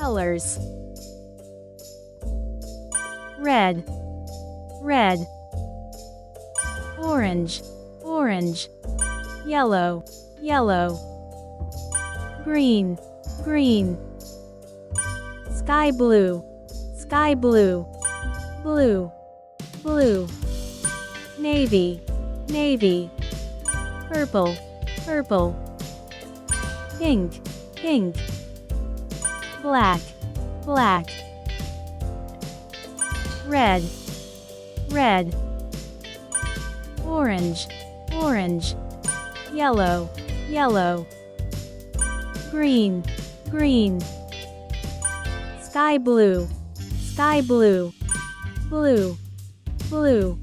Colors. Red, red. Orange, orange. Yellow, yellow. Green, green. Sky blue, sky blue. Blue, blue. Navy, navy. Purple, purple. Pink, pink. Black, black. Red, red. Orange, orange. Yellow, yellow. Green, green. Sky blue, sky blue. Blue, blue.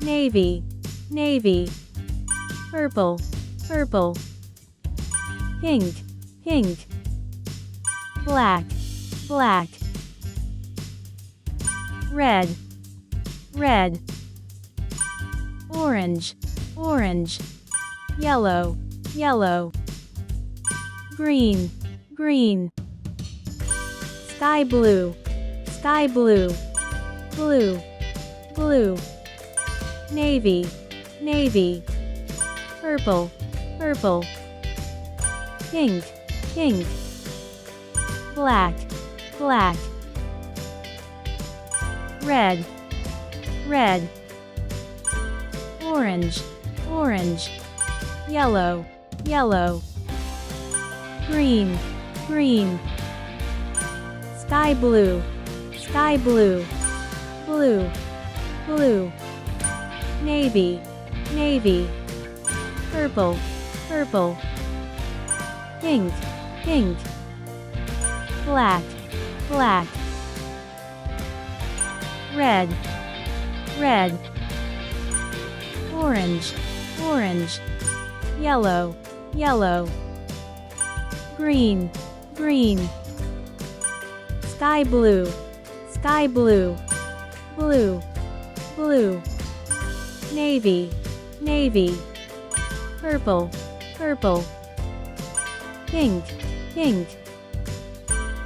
Navy, navy. Purple, purple. Pink, pink. Black, black. Red, red. Orange, orange. Yellow, yellow. Green, green. Sky blue, sky blue. Blue, blue. Navy, navy. Purple, purple. Pink, pink. Black, black. Red, red. Orange, orange. Yellow, yellow. Green, green. Sky blue, sky blue. Blue, blue. Navy, navy. Purple, purple. Pink, pink. Black, black. Red, red. Orange, orange. Yellow, yellow. Green, green. Sky blue, sky blue. Blue, blue. Navy, navy. Purple, purple. Pink, pink.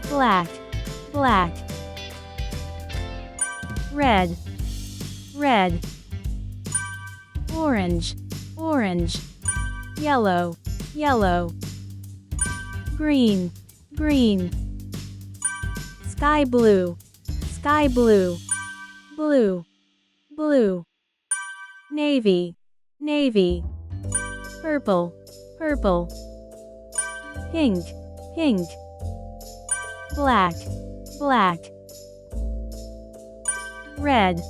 Black, black. Red, red. Orange, orange. Yellow, yellow. Green, green. Sky blue, sky blue. Blue, blue. Navy, navy. Purple, purple. Pink, pink. Black, black. Red,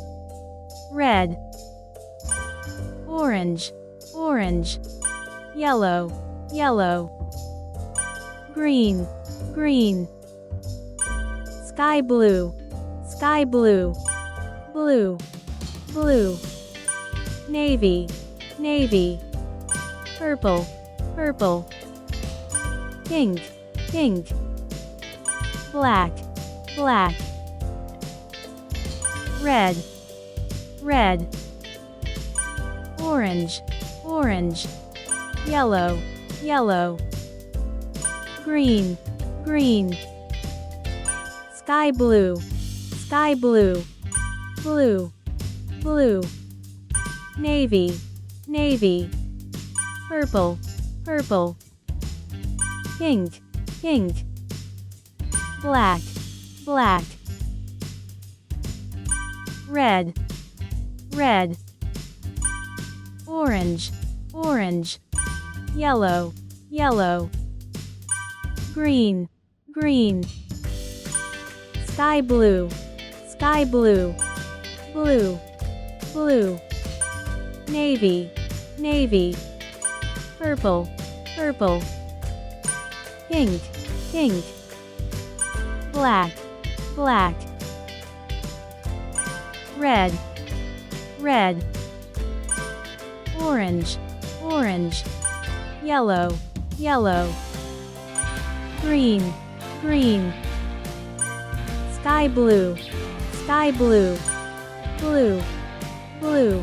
red. Orange, orange. Yellow, yellow. Green, green. Sky blue, sky blue. Blue, blue. Navy, navy. Purple, purple. Pink, pink. Black, black. Red, red. Orange, orange. Yellow, yellow. Green, green. Sky blue, sky blue. Blue, blue. Navy, navy. Purple, purple. Pink, pink. Black, black. Red, red. Orange, orange. Yellow, yellow. Green, green. Sky blue, sky blue. Blue, blue. Navy, navy. Purple, purple. Pink, pink. Black, black. Red, red. Orange, orange. Yellow, yellow. Green, green. Sky blue, sky blue. Blue, blue.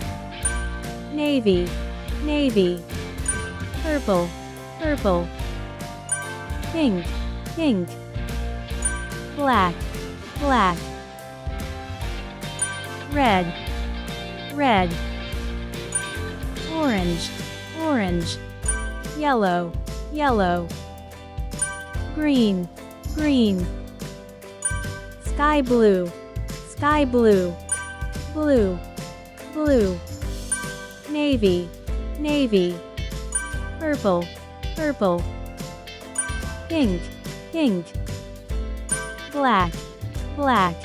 Navy, navy. Purple, purple. Pink, pink. black, black. Red, red. Orange, orange. Yellow, yellow. Green, green. Sky blue, sky blue. Blue, blue. Navy, navy. Purple, purple. Pink, pink. Black, black.